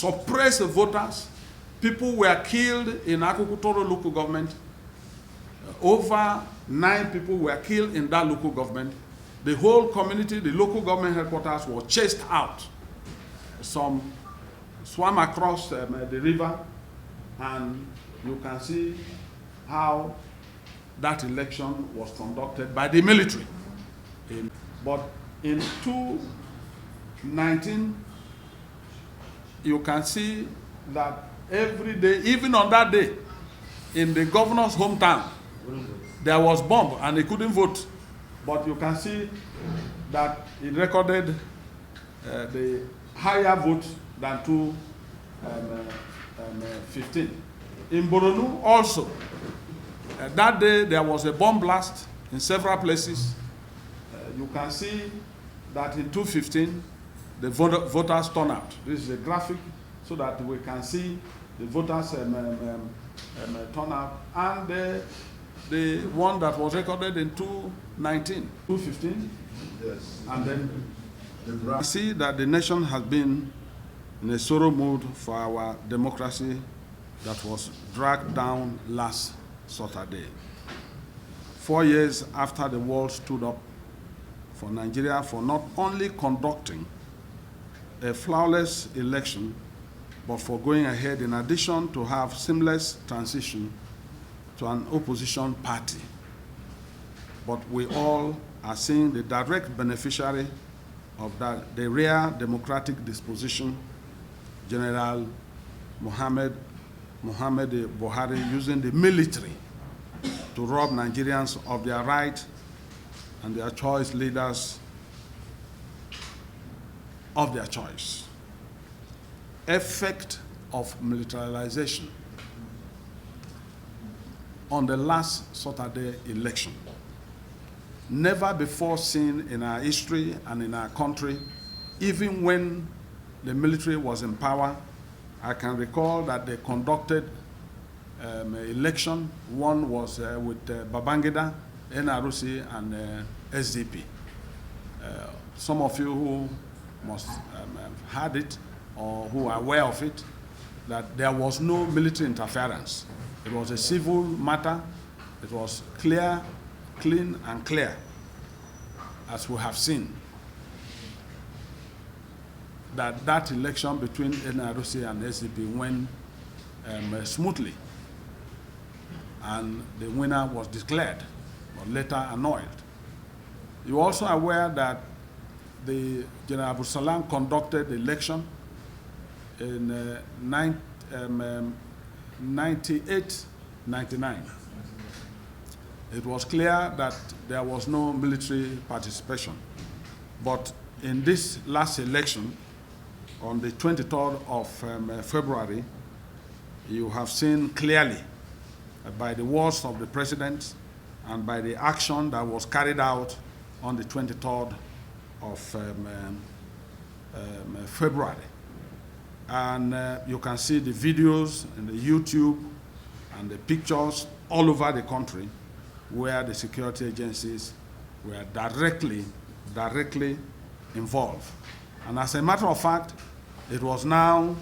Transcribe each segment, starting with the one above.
suppress the voters. People were killed in Akukutoro local government. Over 9 people were killed in that local government. The whole community, the local government headquarters, were chased out. Some swam across the river, and you can see how that election was conducted by the military. But in 2019, you can see that every day, even on that day, in the governor's hometown, there was bomb and he couldn't vote. But you can see that he recorded the higher vote than 2015. In Boronu also, that day there was a bomb blast in several places. You can see that in 2015, the voters turnout. This is a graphic so that we can see the voters turnout, and the one that was recorded in 2019, 2015. Yes. And then you see that the nation has been in a sorrow mood for our democracy that was dragged down last Saturday. 4 years after the world stood up for Nigeria for not only conducting a flawless election, but for going ahead, in addition, to have seamless transition to an opposition party. But we all are seeing the direct beneficiary of that, the rare democratic disposition, General Mohammed Buhari using the military to rob Nigerians of their right and their choice leaders of their choice. Effect of militarization on the last Saturday election. Never before seen in our history and in our country, even when the military was in power. I can recall that they conducted election. One was with Babangida, NRC, and SDP. Some of you who must have heard it or who are aware of it, that there was no military interference. It was a civil matter. It was clear, clean, and clear, as we have seen. That election between NRC and SDP went smoothly, and the winner was declared, but later annulled. You're also aware that the General Abu Salam conducted the election in 98-99. It was clear that there was no military participation. But in this last election, on the 23rd of February, you have seen clearly by the words of the president and by the action that was carried out on the 23rd of February. And you can see the videos and the YouTube and the pictures all over the country where the security agencies were directly involved. And as a matter of fact, it was now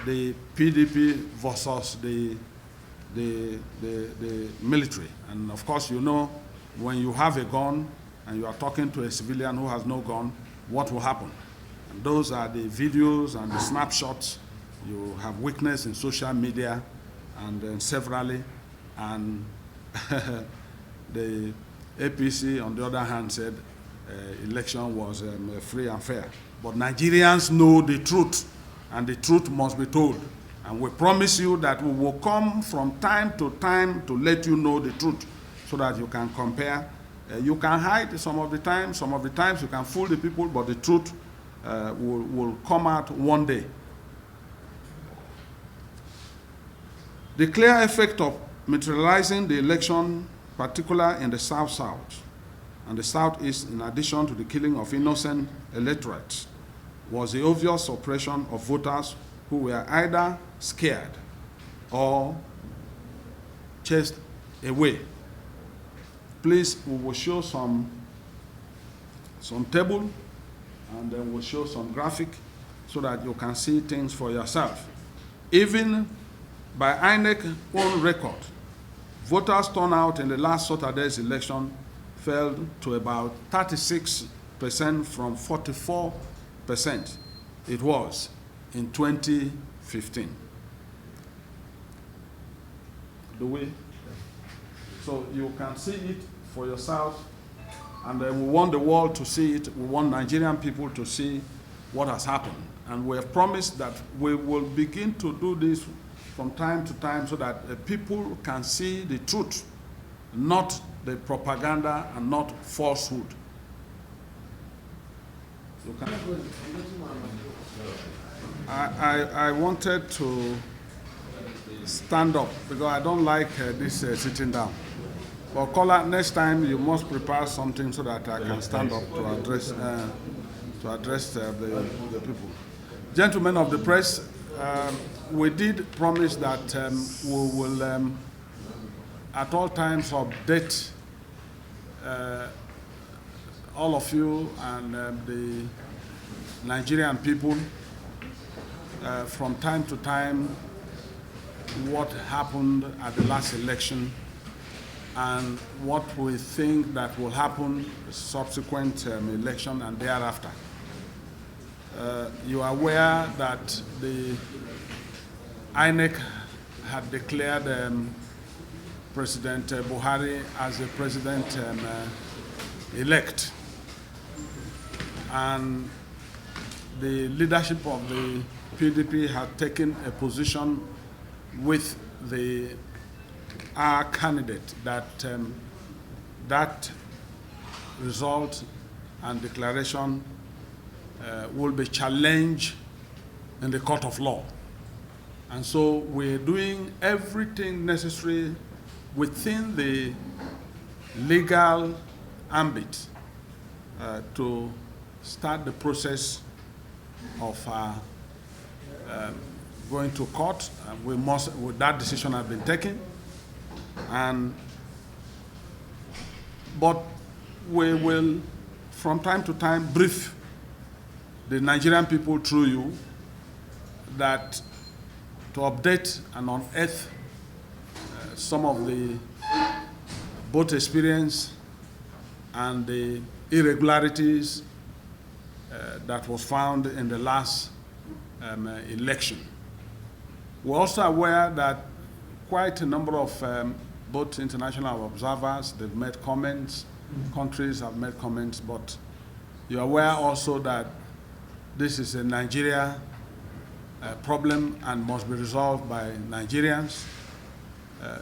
the PDP versus the military. And of course, you know, when you have a gun and you are talking to a civilian who has no gun, what will happen? And those are the videos and the snapshots you have witnessed in social media and severally. And the APC, on the other hand, said election was free and fair. But Nigerians know the truth, and the truth must be told. And we promise you that we will come from time to time to let you know the truth so that you can compare. You can hide some of the times you can fool the people, but the truth will come out one day. The clear effect of materializing the election, particularly in the South-South and the Southeast, in addition to the killing of innocent electorates, was the obvious suppression of voters who were either scared or chased away. Please, we will show some table, and then we'll show some graphic so that you can see things for yourself. Even by INEC own record, voters turnout in the last Saturday's election fell to about 36% from 44% it was in 2015. Do we? So you can see it for yourself, and we want the world to see it. We want Nigerian people to see what has happened. And we have promised that we will begin to do this from time to time so that people can see the truth, not the propaganda and not falsehood. I wanted to stand up because I don't like this sitting down. But caller, next time you must prepare something so that I can stand up to address the people. Gentlemen of the press, we did promise that we will at all times update all of you and the Nigerian people from time to time what happened at the last election and what we think that will happen subsequent election and thereafter. You are aware that the INEC had declared President Buhari as the president-elect. And the leadership of the PDP had taken a position with our candidate that that result and declaration will be challenged in the court of law. And so we're doing everything necessary within the legal ambit to start the process of going to court. That decision has been taken. But we will, from time to time, brief the Nigerian people through you that to update and unearth some of the both experience and the irregularities that was found in the last election. We're also aware that quite a number of both international observers, they've made comments, countries have made comments, but you're aware also that this is a Nigeria problem and must be resolved by Nigerians.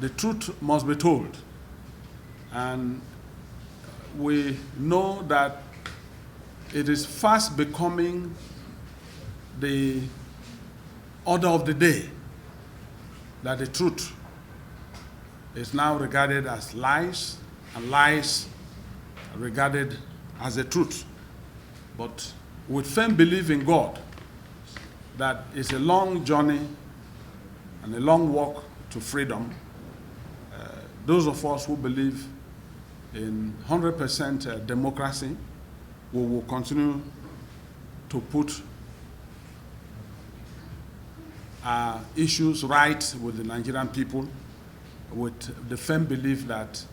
The truth must be told. And we know that it is fast becoming the order of the day that the truth is now regarded as lies and lies regarded as the truth. But with firm belief in God that it's a long journey and a long walk to freedom, those of us who believe in 100% democracy, we will continue to put our issues right with the Nigerian people with the firm belief that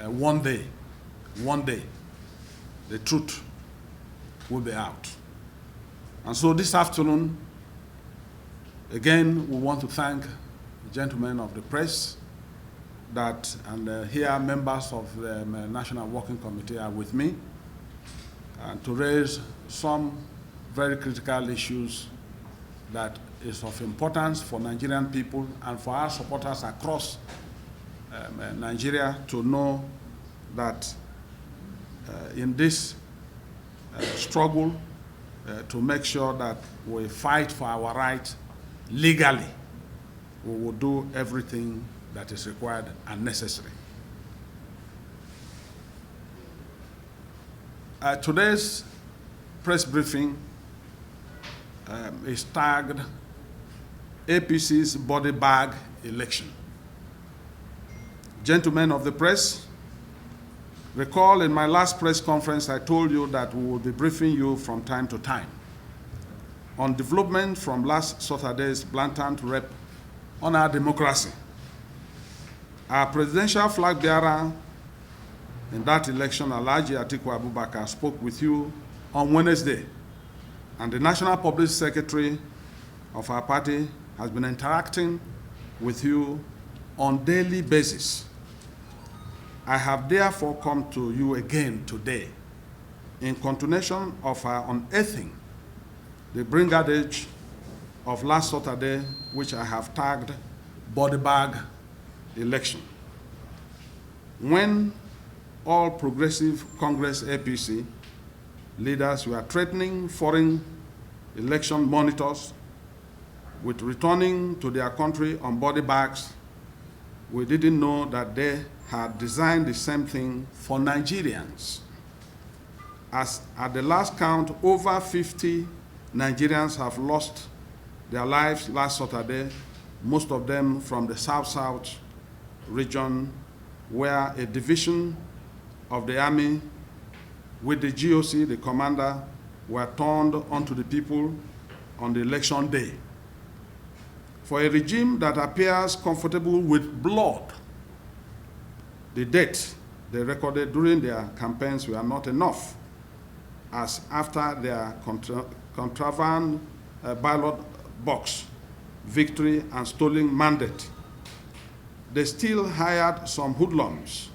one day, the truth will be out. And so this afternoon, again, we want to thank the gentlemen of the press and here members of the National Working Committee are with me, and to raise some very critical issues that is of importance for Nigerian people and for our supporters across Nigeria to know that in this struggle to make sure that we fight for our rights legally, we will do everything that is required and necessary. Today's press briefing is tagged APC's body bag election. Gentlemen of the press, recall in my last press conference I told you that we will be briefing you from time to time. on development from last Saturday's blatant rape on our democracy. Our presidential flag bearer in that election, Alhaji Atiku Abubakar, spoke with you on Wednesday, and the National Public Secretary of our party has been interacting with you on a daily basis. I have therefore come to you again today in continuation of our unearthing the brigandage of last Saturday, which I have tagged body bag election. When All Progressive Congress APC leaders were threatening foreign election monitors with returning to their country on body bags, we didn't know that they had designed the same thing for Nigerians. As at the last count, over 50 Nigerians have lost their lives last Saturday, most of them from the South-South region, where a division of the army with the GOC, the commander, were turned onto the people on the election day. For a regime that appears comfortable with blood, the deaths they recorded during their campaigns were not enough, as after their contraband ballot box victory and stolen mandate, they still hired some hoodlums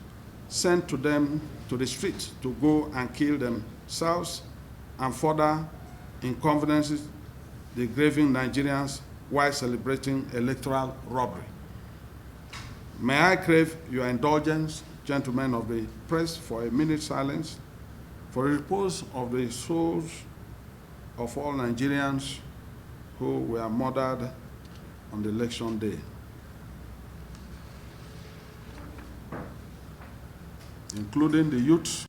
sent to them to the street to go and kill themselves and further inconveniences the grieving Nigerians while celebrating electoral robbery. May I crave your indulgence, gentlemen of the press, for a minute's silence for the repose of the souls of all Nigerians who were murdered on the election day, including the youth